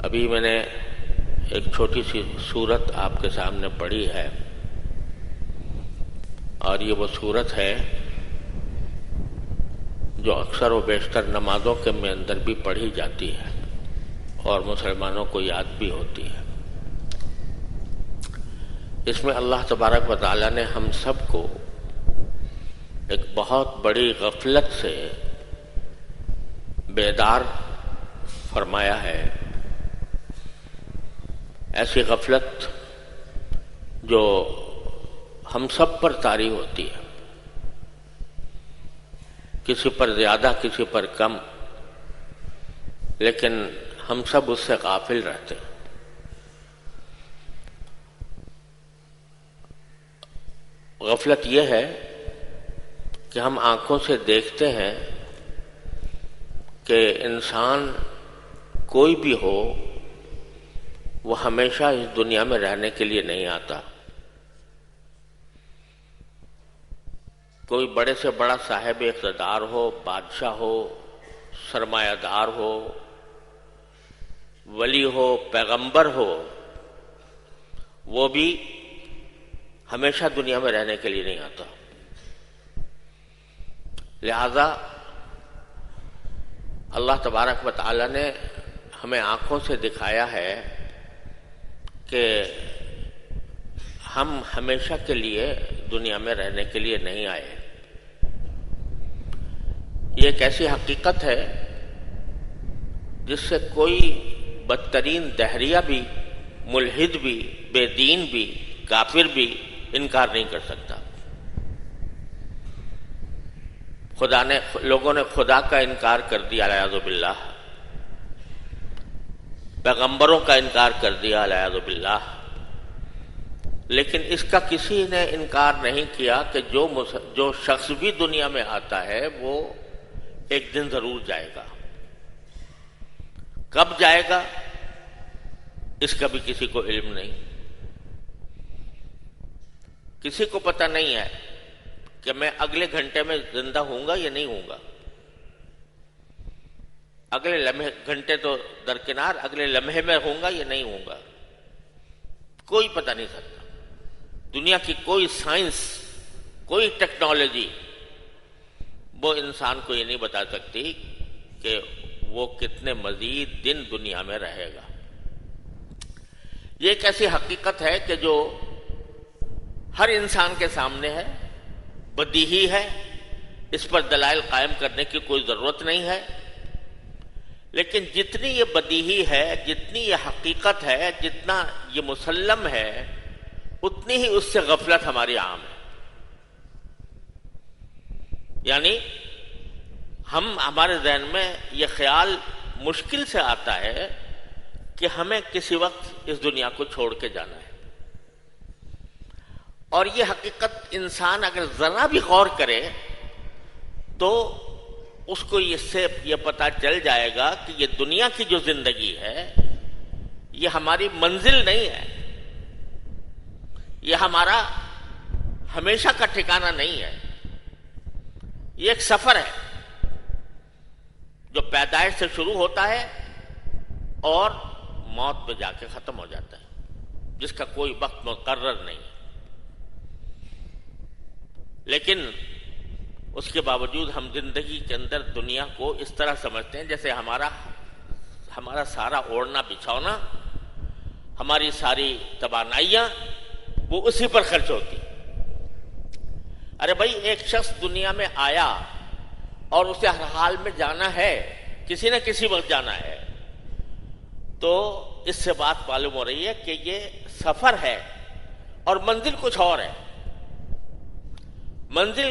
ابھی میں نے ایک چھوٹی سی سورت آپ کے سامنے پڑھی ہے، اور یہ وہ سورت ہے جو اکثر و بیشتر نمازوں کے میں اندر بھی پڑھی جاتی ہے اور مسلمانوں کو یاد بھی ہوتی ہے۔ اس میں اللہ تبارک و تعالیٰ نے ہم سب کو ایک بہت بڑی غفلت سے بیدار فرمایا ہے، ایسی غفلت جو ہم سب پر طاری ہوتی ہے، کسی پر زیادہ کسی پر کم، لیکن ہم سب اس سے غافل رہتے ہیں۔ غفلت یہ ہے کہ ہم آنکھوں سے دیکھتے ہیں کہ انسان کوئی بھی ہو وہ ہمیشہ اس دنیا میں رہنے کے لیے نہیں آتا۔ کوئی بڑے سے بڑا صاحب اقتدار ہو، بادشاہ ہو، سرمایہ دار ہو، ولی ہو، پیغمبر ہو، وہ بھی ہمیشہ دنیا میں رہنے کے لیے نہیں آتا۔ لہذا اللہ تبارک و تعالیٰ نے ہمیں آنکھوں سے دکھایا ہے کہ ہم ہمیشہ کے لیے دنیا میں رہنے کے لیے نہیں آئے۔ یہ ایک ایسی حقیقت ہے جس سے کوئی بدترین دہریہ بھی، ملحد بھی، بے دین بھی، کافر بھی انکار نہیں کر سکتا۔ لوگوں نے خدا کا انکار کر دیا اعوذ باللہ، پیغمبروں کا انکار کر دیا اعوذ باللہ، لیکن اس کا کسی نے انکار نہیں کیا کہ جو شخص بھی دنیا میں آتا ہے وہ ایک دن ضرور جائے گا۔ کب جائے گا اس کا بھی کسی کو علم نہیں، کسی کو پتہ نہیں ہے کہ میں اگلے گھنٹے میں زندہ ہوں گا یا نہیں ہوں گا، اگلے لمحے، گھنٹے تو درکنار، اگلے لمحے میں ہوں گا یا نہیں ہوں گا، کوئی پتہ نہیں سکتا۔ دنیا کی کوئی سائنس، کوئی ٹیکنالوجی وہ انسان کو یہ نہیں بتا سکتی کہ وہ کتنے مزید دن دنیا میں رہے گا۔ یہ ایک ایسی حقیقت ہے کہ جو ہر انسان کے سامنے ہے، بدیہی ہے، اس پر دلائل قائم کرنے کی کوئی ضرورت نہیں ہے، لیکن جتنی یہ بدیہی ہے، جتنی یہ حقیقت ہے، جتنا یہ مسلم ہے، اتنی ہی اس سے غفلت ہماری عام ہے۔ یعنی ہمارے ذہن میں یہ خیال مشکل سے آتا ہے کہ ہمیں کسی وقت اس دنیا کو چھوڑ کے جانا ہے، اور یہ حقیقت انسان اگر ذرا بھی غور کرے تو اس کو یہ پتہ چل جائے گا کہ یہ دنیا کی جو زندگی ہے یہ ہماری منزل نہیں ہے، یہ ہمارا ہمیشہ کا ٹھکانہ نہیں ہے، یہ ایک سفر ہے جو پیدائش سے شروع ہوتا ہے اور موت پہ جا کے ختم ہو جاتا ہے، جس کا کوئی وقت مقرر نہیں ہے۔ لیکن اس کے باوجود ہم زندگی کے اندر دنیا کو اس طرح سمجھتے ہیں جیسے ہمارا سارا اوڑھنا بچھونا، ہماری ساری توانائیاں وہ اسی پر خرچ ہوتی۔ ارے بھائی، ایک شخص دنیا میں آیا اور اسے ہر حال میں جانا ہے، کسی نہ کسی وقت جانا ہے، تو اس سے بات معلوم ہو رہی ہے کہ یہ سفر ہے اور منزل کچھ اور ہے۔ منزل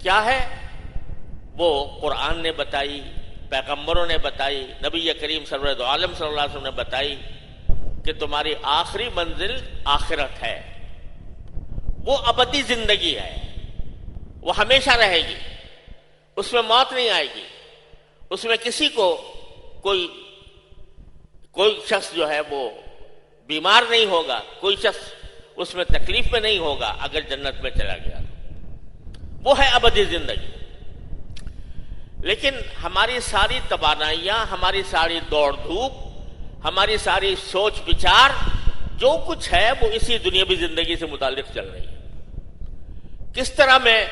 کیا ہے وہ قرآن نے بتائی، پیغمبروں نے بتائی، نبی کریم سرور عالم صلی اللہ علیہ وسلم نے بتائی کہ تمہاری آخری منزل آخرت ہے، وہ ابدی زندگی ہے، وہ ہمیشہ رہے گی، اس میں موت نہیں آئے گی، اس میں کسی کو کوئی شخص جو ہے وہ بیمار نہیں ہوگا، کوئی شخص اس میں تکلیف میں نہیں ہوگا اگر جنت میں چلا گیا، وہ ہے ابدی زندگی۔ لیکن ہماری ساری توانائیاں، ہماری ساری دوڑ دھوپ ہماری ساری سوچ بچار جو کچھ ہے وہ اسی دنیاوی زندگی سے متعلق چل رہی ہے. کس طرح میں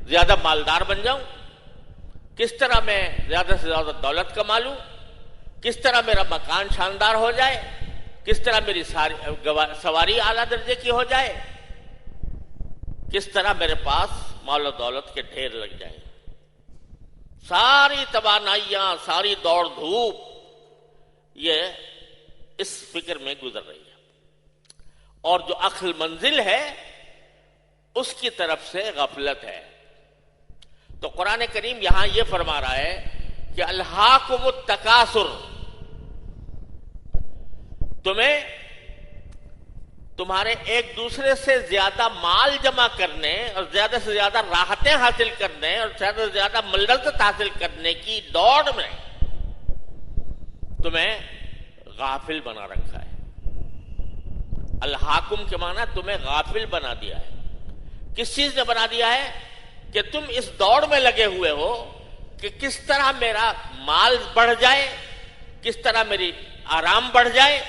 زیادہ مالدار بن جاؤں, کس طرح میں زیادہ سے زیادہ دولت کما لوں, کس طرح میرا مکان شاندار ہو جائے, کس طرح میری سواری اعلیٰ درجے کی ہو جائے, کس طرح میرے پاس مال و دولت کے ڈھیر لگ جائیں. ساری توانائیاں, ساری دوڑ دھوپ یہ اس فکر میں گزر رہی ہے. اور جو اصل منزل ہے اس کی طرف سے غفلت ہے. تو قرآن کریم یہاں یہ فرما رہا ہے کہ الہاکم التکاثر, تمہیں تمہارے ایک دوسرے سے زیادہ مال جمع کرنے اور زیادہ سے زیادہ راحتیں حاصل کرنے اور زیادہ سے زیادہ لذت حاصل کرنے کی دوڑ میں تمہیں غافل بنا رکھا ہے. الحاکم کے معنی تمہیں غافل بنا دیا ہے. کس چیز نے بنا دیا ہے؟ کہ تم اس دوڑ میں لگے ہوئے ہو کہ کس طرح میرا مال بڑھ جائے, کس طرح میری آرام بڑھ جائے,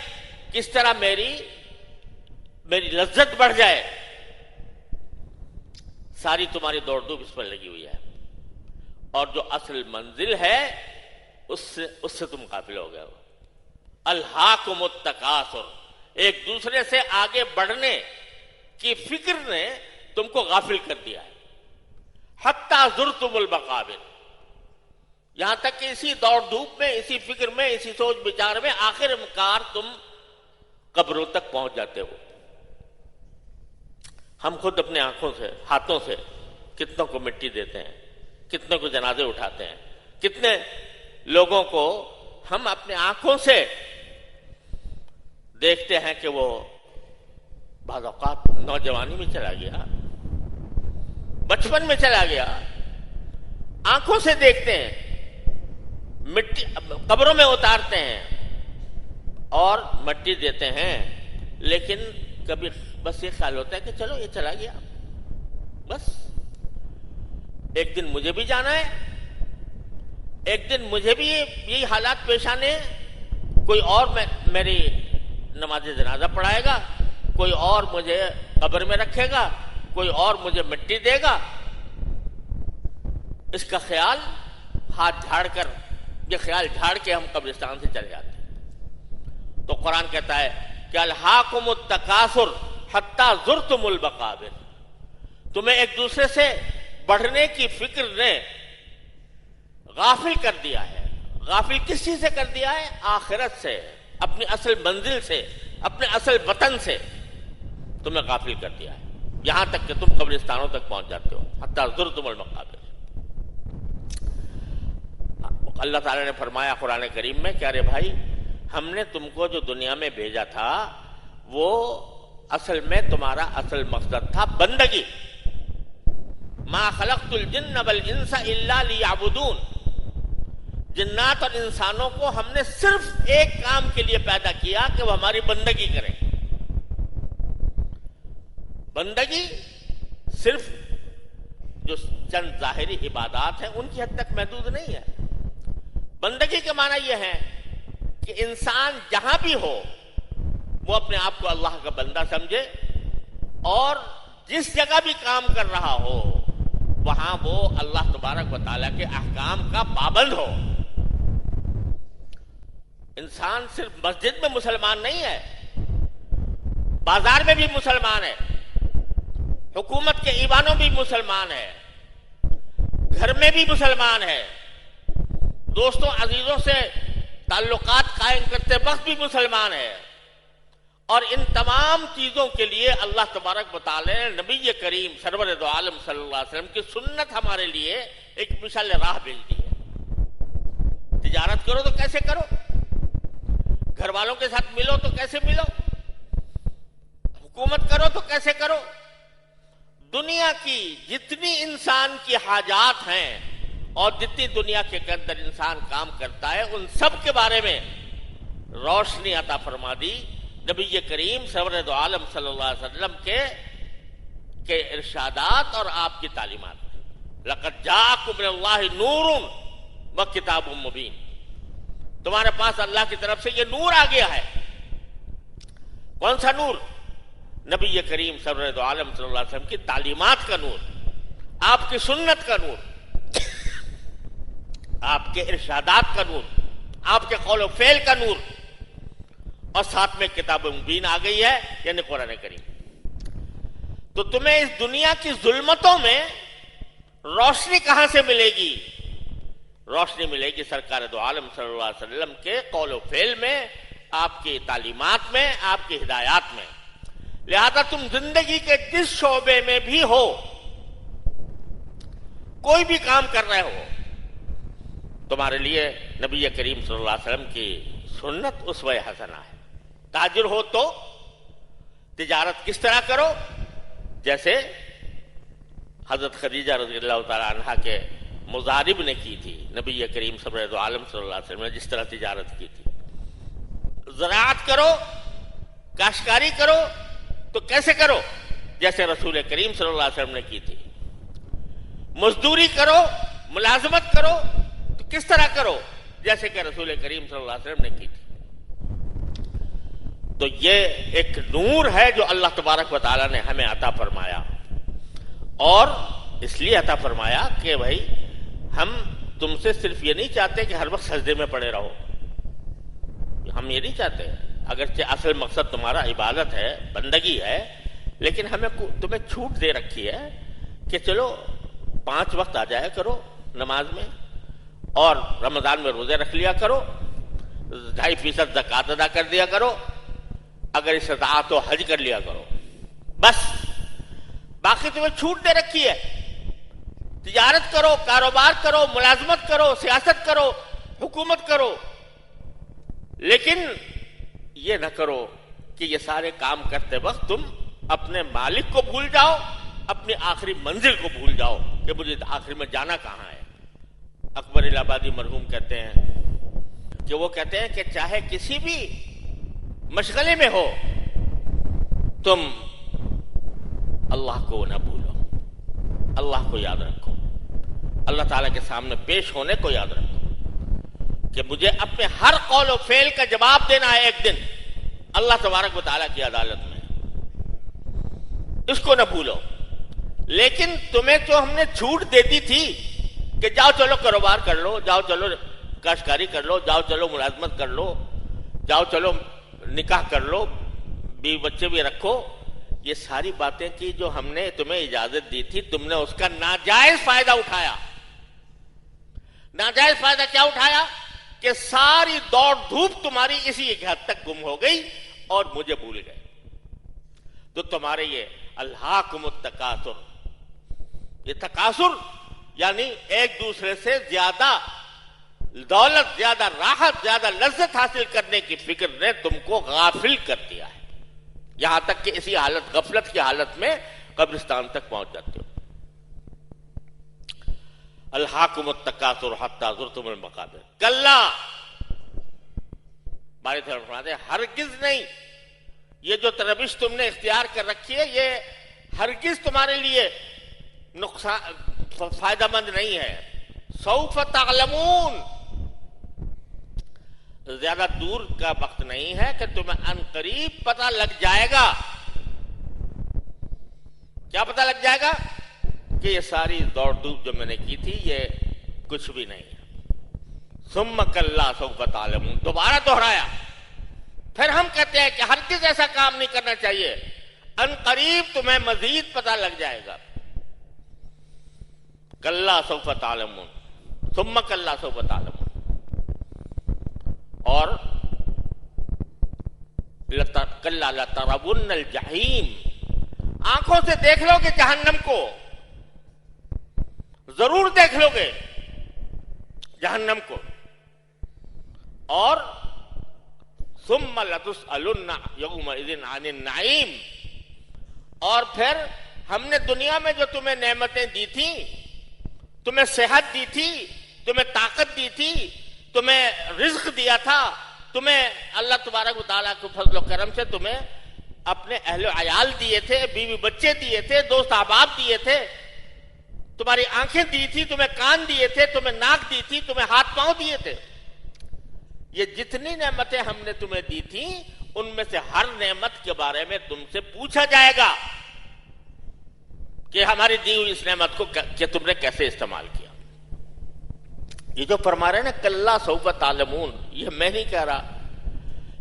کس طرح میری لذت بڑھ جائے. ساری تمہاری دوڑ دھوپ اس پر لگی ہوئی ہے, اور جو اصل منزل ہے اس سے تم غافل ہو گئے ہو. الہاکم التکاثر, ایک دوسرے سے آگے بڑھنے کی فکر نے تم کو غافل کر دیا ہے. حتی زرتم المقابر, یہاں تک کہ اسی دوڑ دھوپ میں, اسی فکر میں, اسی سوچ بچار میں آخر کار تم قبروں تک پہنچ جاتے ہو. ہم خود اپنے آنکھوں سے, ہاتھوں سے کتنوں کو مٹی دیتے ہیں, کتنے کو جنازے اٹھاتے ہیں, کتنے لوگوں کو ہم اپنے آنکھوں سے دیکھتے ہیں کہ وہ بعض اوقات نوجوانی میں چلا گیا, بچپن میں چلا گیا, آنکھوں سے دیکھتے ہیں, مٹی قبروں میں اتارتے ہیں اور مٹی دیتے ہیں, لیکن کبھی بس یہ خیال ہوتا ہے کہ چلو یہ چلا گیا, بس ایک دن مجھے بھی جانا ہے, ایک دن مجھے بھی یہی حالات پیش آنے, کوئی اور میری نماز جنازہ پڑھائے گا, کوئی اور مجھے قبر میں رکھے گا, کوئی اور مجھے مٹی دے گا. اس کا خیال ہاتھ جھاڑ کر, یہ خیال جھاڑ کے ہم قبرستان سے چلے جاتے ہیں. تو قرآن کہتا ہے کہ الہاکم التکاثر حتی زرتم المقابر, تمہیں ایک دوسرے سے بڑھنے کی فکر نے غافل کر دیا ہے. غافل کس چیز سے کر دیا ہے؟ آخرت سے, اپنی اصل منزل سے, اپنے اصل وطن سے تمہیں غافل کر دیا ہے, یہاں تک کہ تم قبرستانوں تک پہنچ جاتے ہو. حتی زرتم المقابر. اللہ تعالیٰ نے فرمایا قرآن کریم میں کہ ارے بھائی, ہم نے تم کو جو دنیا میں بھیجا تھا وہ اصل میں تمہارا اصل مقصد تھا بندگی. ما خلقت الجن والانس الا لیعبدون, جنات اور انسانوں کو ہم نے صرف ایک کام کے لیے پیدا کیا کہ وہ ہماری بندگی کریں. بندگی صرف جو چند ظاہری عبادات ہیں ان کی حد تک محدود نہیں ہے. بندگی کے معنی یہ ہے کہ انسان جہاں بھی ہو وہ اپنے آپ کو اللہ کا بندہ سمجھے, اور جس جگہ بھی کام کر رہا ہو وہاں وہ اللہ تبارک و تعالیٰ کے احکام کا پابند ہو. انسان صرف مسجد میں مسلمان نہیں ہے, بازار میں بھی مسلمان ہے, حکومت کے ایوانوں بھی مسلمان ہے, گھر میں بھی مسلمان ہے, دوستوں عزیزوں سے تعلقات قائم کرتے وقت بھی مسلمان ہے. اور ان تمام چیزوں کے لیے اللہ تبارک و تعالی نے نبی کریم سرور دو عالم صلی اللہ علیہ وسلم کی سنت ہمارے لیے ایک مشعل راہ بھیج دی ہے. تجارت کرو تو کیسے کرو, گھر والوں کے ساتھ ملو تو کیسے ملو, حکومت کرو تو کیسے کرو. دنیا کی جتنی انسان کی حاجات ہیں اور جتنی دنیا کے اندر انسان کام کرتا ہے ان سب کے بارے میں روشنی عطا فرما دی نبی کریم سرور دو عالم صلی اللہ علیہ وسلم کے ارشادات اور آپ کی تعلیمات میں. لقد جاءکم من اللہ نور و کتاب مبین. تمہارے پاس اللہ کی طرف سے یہ نور آ گیا ہے. کون سا نور؟ نبی کریم سرورد عالم صلی اللہ علیہ وسلم کی تعلیمات کا نور، آپ کی سنت کا نور، آپ کے ارشادات کا نور، آپ کے قول و فعل کا نور، اور ساتھ میں کتاب مبین آ گئی ہے یعنی قرآن کریم. تو تمہیں اس دنیا کی ظلمتوں میں روشنی کہاں سے ملے گی؟ روشنی ملے گی سرکار دو عالم صلی اللہ علیہ وسلم کے قول و فعل میں، آپ کی تعلیمات میں، آپ کی ہدایات میں. لہذا تم زندگی کے جس شعبے میں بھی ہو، کوئی بھی کام کر رہے ہو، تمہارے لیے نبی کریم صلی اللہ علیہ وسلم کی سنت اسوہ حسنہ ہے. تاجر ہو تو تجارت کس طرح کرو؟ جیسے حضرت خدیجہ رضی اللہ تعالیٰ عنہ کے مضارب نے کی تھی، نبی کریم سرورد عالم صلی اللہ علیہ وسلم نے جس طرح تجارت کی تھی. زراعت کرو، کاشتکاری کرو تو کیسے کرو؟ جیسے رسول کریم صلی اللہ علیہ وسلم نے کی تھی. مزدوری کرو، ملازمت کرو تو کس طرح کرو؟ جیسے کہ رسول کریم صلی اللہ علیہ وسلم نے کی تھی. تو یہ ایک نور ہے جو اللہ تبارک و تعالیٰ نے ہمیں عطا فرمایا، اور اس لیے عطا فرمایا کہ بھائی ہم تم سے صرف یہ نہیں چاہتے کہ ہر وقت سجدے میں پڑے رہو. ہم یہ نہیں چاہتے، اگرچہ اصل مقصد تمہارا عبادت ہے، بندگی ہے، لیکن ہمیں تمہیں چھوٹ دے رکھی ہے کہ چلو 5 وقت آ جایا کرو نماز میں، اور رمضان میں روزے رکھ لیا کرو، 2.5% زکوٰۃ ادا کر دیا کرو، اگر استطاعت تو حج کر لیا کرو. بس باقی تمہیں چھوٹ دے رکھی ہے. تجارت کرو، کاروبار کرو، ملازمت کرو، سیاست کرو، حکومت کرو، لیکن یہ نہ کرو کہ یہ سارے کام کرتے وقت تم اپنے مالک کو بھول جاؤ، اپنی آخری منزل کو بھول جاؤ کہ مجھے آخر میں جانا کہاں ہے. اکبر الہ آبادی مرحوم کہتے ہیں کہ وہ کہتے ہیں کہ چاہے کسی بھی مشغلے میں ہو، تم اللہ کو نہ بھولو، اللہ کو یاد رکھو، اللہ تعالیٰ کے سامنے پیش ہونے کو یاد رکھو کہ مجھے اپنے ہر قول و فعل کا جواب دینا ہے ایک دن اللہ تبارک و تعالیٰ کی عدالت میں. اس کو نہ بھولو. لیکن تمہیں تو ہم نے چھوٹ دے دی تھی کہ جاؤ چلو کاروبار کر لو، جاؤ چلو کاشتکاری کر لو، جاؤ چلو ملازمت کر لو، جاؤ چلو نکاح کر لو، بیوی بچے بھی رکھو. یہ ساری باتیں کی جو ہم نے تمہیں اجازت دی تھی، تم نے اس کا ناجائز فائدہ اٹھایا. ناجائز فائدہ کیا اٹھایا؟ کہ ساری دوڑ دھوپ تمہاری اسی ایک حد تک گم ہو گئی اور مجھے بھول گئے. تو تمہارے یہ الہاکم التکاثر، یہ تکاثر یعنی ایک دوسرے سے زیادہ دولت، زیادہ راحت، زیادہ لذت حاصل کرنے کی فکر نے تم کو غافل کر دیا ہے، یہاں تک کہ اسی حالت، غفلت کی حالت میں قبرستان تک پہنچ جاتے ہو. الہاکم التکاثر حتی زرتم المقابر. کلا، باری طرف فرماتے ہیں ہرگز نہیں، یہ جو روش تم نے اختیار کر رکھی ہے یہ ہرگز تمہارے لیے نقصان فائدہ مند نہیں ہے. سوف تعلمون، زیادہ دور کا وقت نہیں ہے کہ تمہیں ان قریب پتہ لگ جائے گا. کیا پتہ لگ جائے گا؟ کہ یہ ساری دوڑ دھوپ جو میں نے کی تھی یہ کچھ بھی نہیں ہے. ثم کلا سوف تعلمون، دوبارہ دہرایا. پھر ہم کہتے ہیں کہ ہرگز ایسا کام نہیں کرنا چاہیے، ان قریب تمہیں مزید پتہ لگ جائے گا. کلا سوف تعلمون، ثم کلا سوف تعلمون. اور کلا لترون الجحیم، آنکھوں سے دیکھ لو گے جہنم کو، ضرور دیکھ لو گے جہنم کو. اور ثم لتسألن یومئذ عن النعیم، اور پھر ہم نے دنیا میں جو تمہیں نعمتیں دی تھیں، تمہیں صحت دی تھی، تمہیں طاقت دی تھی، تمہیں رزق دیا تھا، تمہیں اللہ تبارک و تعالیٰ کے فضل و کرم سے تمہیں اپنے اہل و عیال دیے تھے، بیوی بچے دیے تھے، دوست احباب دیے تھے، تمہاری آنکھیں دی تھی، تمہیں کان دیے تھے، تمہیں ناک دی تھی، تمہیں ہاتھ پاؤں دیے تھے. یہ جتنی نعمتیں ہم نے تمہیں دی تھیں ان میں سے ہر نعمت کے بارے میں تم سے پوچھا جائے گا کہ ہماری دی ہوئی اس نعمت کو کہ تم نے کیسے استعمال کیا. یہ جو فرما رہے ہیں نا کلا سوف تعلمون، یہ میں نہیں کہہ رہا،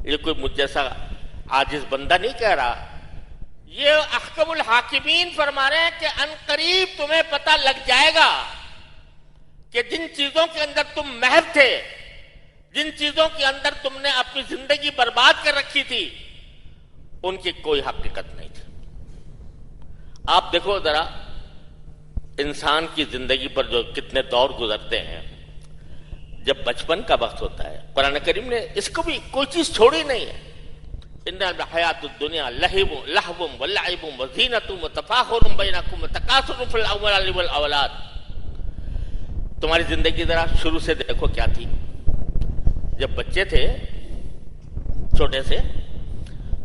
یہ کوئی مجھ جیسا عاجز بندہ نہیں کہہ رہا، یہ احکم الحاکمین فرما رہے ہیں کہ ان قریب تمہیں پتہ لگ جائے گا کہ جن چیزوں کے اندر تم محو تھے، جن چیزوں کے اندر تم نے اپنی زندگی برباد کر رکھی تھی، ان کی کوئی حقیقت نہیں تھی. آپ دیکھو ذرا انسان کی زندگی پر جو کتنے دور گزرتے ہیں، جب بچپن کا وقت ہوتا ہے قرآن کریم نے اس کو بھی کوئی چیز چھوڑی نہیں ہے. ان الحیات الدنیا لہو ولعب وزینۃ وتفاخر بینکم وتکاثر فی الاموال والاولاد. تمہاری زندگی ذرا شروع سے دیکھو کیا تھی. جب بچے تھے چھوٹے سے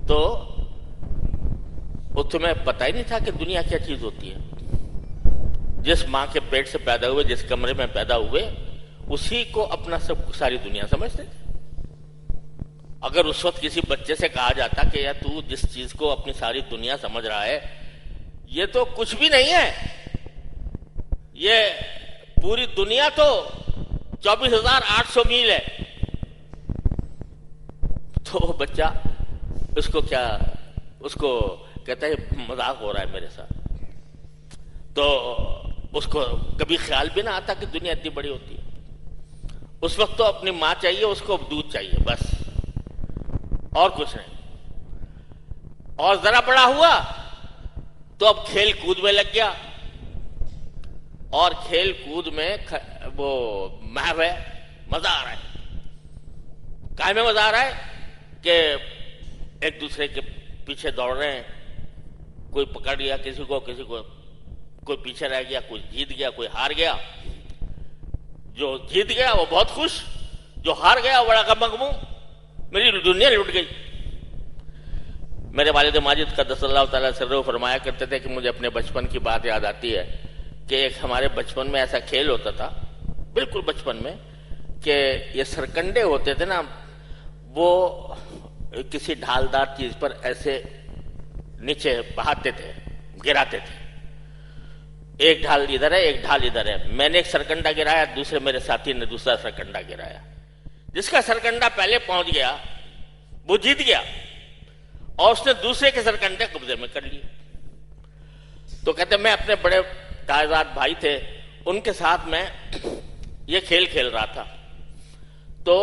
تو وہ تمہیں پتہ ہی نہیں تھا کہ دنیا کیا چیز ہوتی ہے. جس ماں کے پیٹ سے پیدا ہوئے، جس کمرے میں پیدا ہوئے، اسی کو اپنا ساری دنیا سمجھتے تھے. اگر اس وقت کسی بچے سے کہا جاتا کہ یار تو جس چیز کو اپنی ساری دنیا سمجھ رہا ہے یہ تو کچھ بھی نہیں ہے، یہ پوری دنیا تو 24,800 میل ہے، تو وہ بچہ اس کو کہتا ہے مذاق ہو رہا ہے میرے ساتھ. تو اس کو کبھی خیال بھی نہ آتا کہ دنیا اتنی بڑی ہوتی ہے. اس وقت تو اپنی ماں چاہیے، اس کو دودھ چاہیے، بس اور کچھ نہیں. اور ذرا بڑا ہوا تو اب کھیل کود میں لگ گیا، اور کھیل کود میں وہ محو ہے، مزہ آ رہا ہے. کائے میں مزہ آ رہا ہے کہ ایک دوسرے کے پیچھے دوڑ رہے ہیں، کوئی پکڑ گیا کسی کو، کوئی پیچھے رہ گیا، کوئی جیت گیا، کوئی ہار گیا. جو جیت گیا وہ بہت خوش، جو ہار گیا وہ بڑا غم مغموم، میری دنیا لٹ گئی. میرے والد ماجد قدس اللہ تعالیٰ سرہ فرمایا کرتے تھے کہ مجھے اپنے بچپن کی بات یاد آتی ہے کہ ایک ہمارے بچپن میں ایسا کھیل ہوتا تھا، بالکل بچپن میں، کہ یہ سرکنڈے ہوتے تھے نا، وہ کسی ڈھالدار چیز پر ایسے نیچے بہاتے تھے، گراتے تھے. ایک ڈھال ادھر ہے، ایک ڈھال ادھر ہے. میں نے ایک سرکنڈا گرایا، دوسرے میرے ساتھی نے دوسرا سرکنڈا گرایا. جس کا سرکنڈا پہلے پہنچ گیا وہ جیت گیا، اور اس نے دوسرے کے سرکنڈے قبضے میں کر لیے. تو کہتے میں اپنے بڑے تائزاد بھائی تھے، ان کے ساتھ میں یہ کھیل کھیل رہا تھا. تو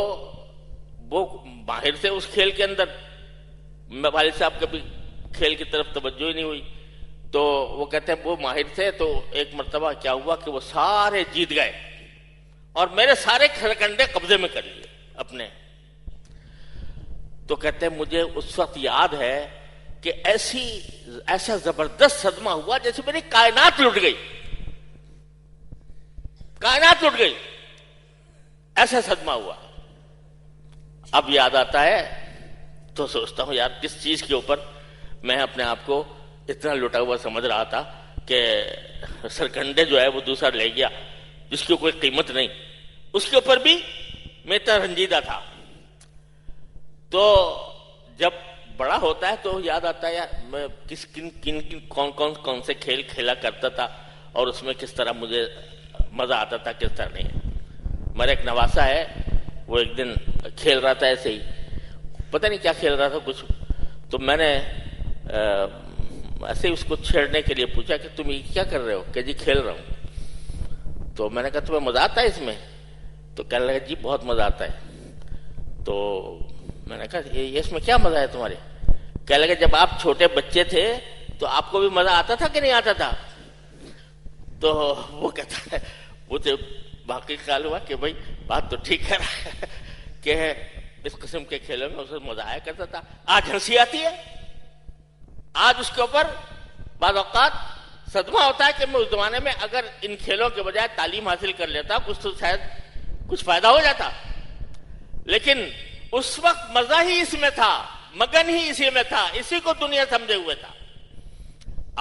وہ ماہر تھے اس کھیل کے اندر، میں والد صاحب کبھی کھیل کی طرف توجہ ہی نہیں ہوئی. تو وہ کہتے ہیں وہ ماہر تھے. تو ایک مرتبہ کیا ہوا کہ وہ سارے جیت گئے اور میرے سارے سرکنڈے قبضے میں کر لیے اپنے. تو کہتے ہیں مجھے اس وقت یاد ہے کہ ایسا زبردست صدمہ ہوا جیسے میری کائنات لٹ گئی، کائنات لٹ گئی، ایسا صدمہ ہوا. اب یاد آتا ہے تو سوچتا ہوں یار کس چیز کے اوپر میں اپنے آپ کو اتنا لٹا ہوا سمجھ رہا تھا کہ سرکنڈے جو ہے وہ دوسرا لے گیا جس کی کوئی قیمت نہیں، اس کے اوپر بھی میں اتنا رنجیدہ تھا. تو جب بڑا ہوتا ہے تو یاد آتا ہے یار میں کون سے کھیل کھیلا کرتا تھا اور اس میں کس طرح مجھے مزہ آتا تھا، کس طرح نہیں. میرا ایک نواسا ہے، وہ ایک دن کھیل رہا تھا ایسے ہی، پتہ نہیں کیا کھیل رہا تھا کچھ. تو میں نے ایسے ہی اس کو چھیڑنے کے لیے پوچھا کہ تم یہ کیا کر رہے ہو؟ کہ جی کھیل رہا ہوں. تو میں نے کہا تمہیں مزہ آتا ہے اس میں؟ تو کہنے لگا جی بہت مزہ آتا ہے. تو میں نے کہا یہ اس میں کیا مزہ ہے تمہارے؟ کہنے لگا جب آپ چھوٹے بچے تھے تو آپ کو بھی مزہ آتا تھا کہ نہیں آتا تھا؟ تو وہ کہتا ہے مجھے باقی خیال ہوا کہ بھائی بات تو ٹھیک کر رہا ہے کہ اس قسم کے کھیلوں میں اسے مزہ آیا کرتا تھا. آج ہنسی آتی ہے، آج اس کے اوپر بعض اوقات صدمہ ہوتا ہے کہ میں اس زمانے میں اگر ان کھیلوں کے بجائے تعلیم حاصل کر لیتا کچھ تو شاید کچھ فائدہ ہو جاتا. لیکن اس وقت مزہ ہی اس میں تھا، مگن ہی اسی میں تھا، اسی کو دنیا سمجھے ہوئے تھا.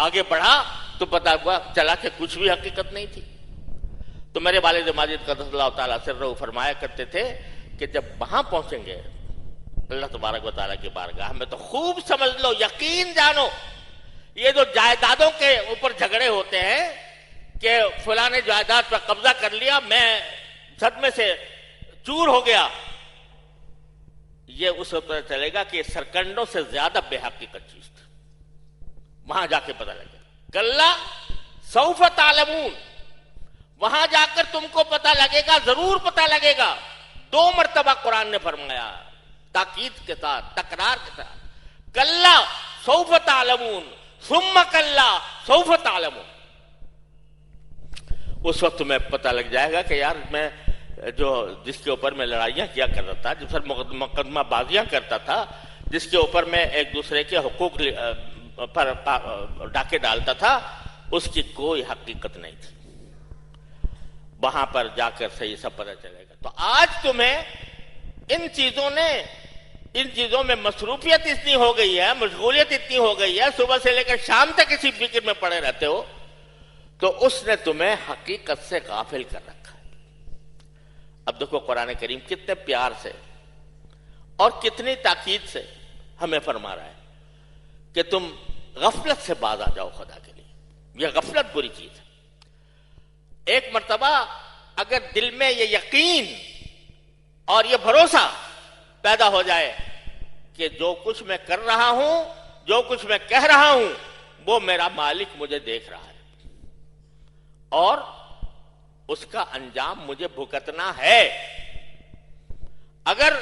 آگے بڑھا تو پتا چلا کہ کچھ بھی حقیقت نہیں تھی. تو میرے والد ماجد قدس اللہ تعالیٰ سرہ فرمایا کرتے تھے کہ جب وہاں پہنچیں گے اللہ تبارک و تعالیٰ کی بارگاہ میں تو خوب سمجھ لو، یقین جانو، یہ جو جائیدادوں کے اوپر جھگڑے ہوتے ہیں کہ فلاں نے جائیداد پر قبضہ کر لیا، میں صدمے سے چور ہو گیا، یہ اس وقت پتہ چلے گا کہ سرکنڈوں سے زیادہ بے حقیقت چیز تھی. وہاں جا کے پتہ لگے گا. کلا سوف تعلمون، وہاں جا کر تم کو پتہ لگے گا، ضرور پتہ لگے گا. 2 مرتبہ قرآن نے فرمایا تاکید کے ساتھ، تکرار کے ساتھ، کلا سوف تعلمون ثم کلا سوف تعلمون. اس وقت تمہیں پتہ لگ جائے گا کہ یار میں جس کے اوپر میں لڑائیاں کیا کرتا تھا، جس پر مقدمہ بازیاں کرتا تھا، جس کے اوپر میں ایک دوسرے کے حقوق پر ڈاکے ڈالتا تھا، اس کی کوئی حقیقت نہیں تھی. وہاں پر جا کر صحیح سب پتہ چلے گا. تو آج تمہیں ان چیزوں میں مصروفیت اتنی ہو گئی ہے، مشغولیت اتنی ہو گئی ہے، صبح سے لے کر شام تک اسی فکر میں پڑے رہتے ہو، تو اس نے تمہیں حقیقت سے غافل کر رکھا ہے. اب دیکھو قرآن کریم کتنے پیار سے اور کتنی تاکید سے ہمیں فرما رہا ہے کہ تم غفلت سے باز آ جاؤ خدا کے لیے. یہ غفلت بری چیز ہے. ایک مرتبہ اگر دل میں یہ یقین اور یہ بھروسہ پیدا ہو جائے کہ جو کچھ میں کر رہا ہوں، جو کچھ میں کہہ رہا ہوں، وہ میرا مالک مجھے دیکھ رہا ہے اور اس کا انجام مجھے بھگتنا ہے. اگر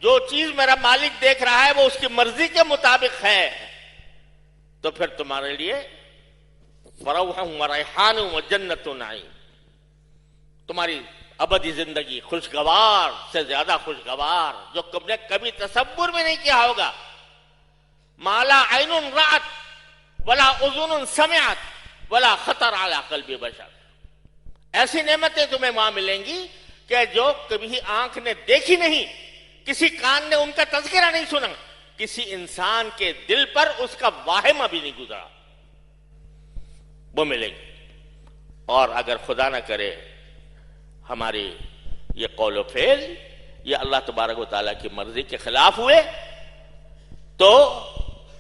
جو چیز میرا مالک دیکھ رہا ہے وہ اس کی مرضی کے مطابق ہے تو پھر تمہارے لیے فروح و ریحان و جنت و نعیم، تمہاری ابدی زندگی خوشگوار سے زیادہ خوشگوار، جو تم نے کبھی تصور میں نہیں کیا ہوگا. مالا عین رأت ولا اذن سمعت ولا خطر علی قلب بشر. ایسی نعمتیں تمہیں وہاں ملیں گی کہ جو کبھی آنکھ نے دیکھی نہیں، کسی کان نے ان کا تذکرہ نہیں سنا، کسی انسان کے دل پر اس کا واہم ابھی نہیں گزرا، وہ ملے گی. اور اگر خدا نہ کرے ہماری یہ قول و فعل یہ اللہ تبارک و تعالیٰ کی مرضی کے خلاف ہوئے تو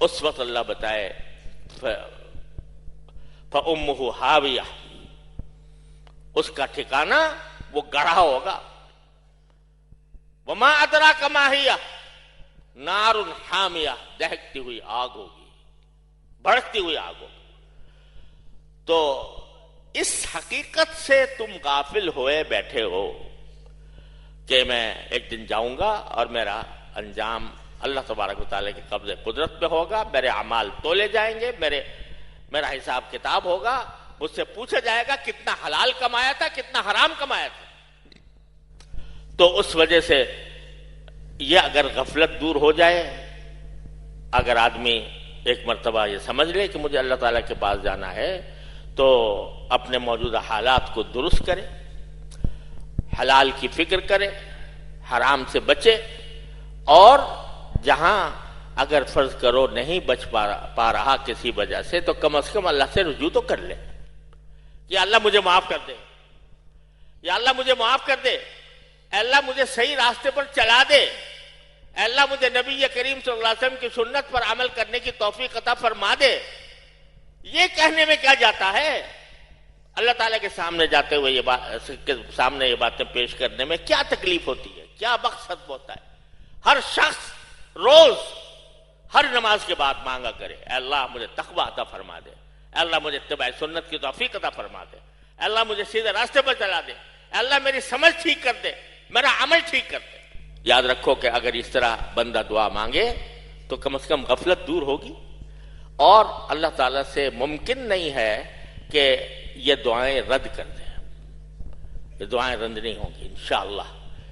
اس وقت اللہ بتائے فَأُمُّهُ حَاوِيَةٌ، اس کا ٹھکانہ وہ گڑھا ہوگا. وَمَا أَدْرَاكَ مَا هِيَ نَارٌ حَامِيَةٌ، دہکتی ہوئی آگ ہوگی، بھڑکتی ہوئی آگ ہوگی. تو اس حقیقت سے تم غافل ہوئے بیٹھے ہو کہ میں ایک دن جاؤں گا اور میرا انجام اللہ تبارک و تعالیٰ کے قبض قدرت پہ ہوگا، میرے اعمال تولے جائیں گے، میرا حساب کتاب ہوگا، مجھ سے پوچھا جائے گا کتنا حلال کمایا تھا، کتنا حرام کمایا تھا. تو اس وجہ سے یہ اگر غفلت دور ہو جائے، اگر آدمی ایک مرتبہ یہ سمجھ لے کہ مجھے اللہ تعالیٰ کے پاس جانا ہے تو اپنے موجودہ حالات کو درست کرے، حلال کی فکر کرے، حرام سے بچے، اور جہاں اگر فرض کرو نہیں بچ پا رہا کسی وجہ سے تو کم از کم اللہ سے رجوع تو کر لے. یا اللہ مجھے معاف کر دے، یا اللہ مجھے معاف کر دے، اے اللہ مجھے صحیح راستے پر چلا دے، اے اللہ مجھے نبی کریم صلی اللہ علیہ وسلم کی سنت پر عمل کرنے کی توفیق عطا فرما دے. یہ کہنے میں کیا جاتا ہے؟ اللہ تعالیٰ کے سامنے جاتے ہوئے سامنے یہ باتیں پیش کرنے میں کیا تکلیف ہوتی ہے، کیا مقصد ہوتا ہے؟ ہر شخص روز ہر نماز کے بعد مانگا کرے اے اللہ مجھے تقوی عطا فرما دے، اے اللہ مجھے اتباع سنت کی توفیق عطا فرما دے، اے اللہ مجھے سیدھے راستے پر چلا دے، اے اللہ میری سمجھ ٹھیک کر دے، میرا عمل ٹھیک کر دے. یاد رکھو کہ اگر اس طرح بندہ دعا مانگے تو کم از کم غفلت دور ہوگی، اور اللہ تعالیٰ سے ممکن نہیں ہے کہ یہ دعائیں رد کر دیں. یہ دعائیں رد نہیں ہوں گی انشاءاللہ.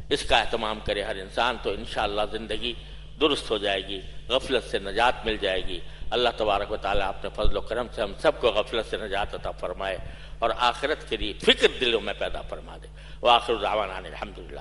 اس کا اہتمام کرے ہر انسان تو انشاءاللہ زندگی درست ہو جائے گی، غفلت سے نجات مل جائے گی. اللہ تبارک و تعالیٰ اپنے فضل و کرم سے ہم سب کو غفلت سے نجات عطا فرمائے اور آخرت کے لیے فکر دلوں میں پیدا فرما دے. وآخر دعوانا الحمدللہ.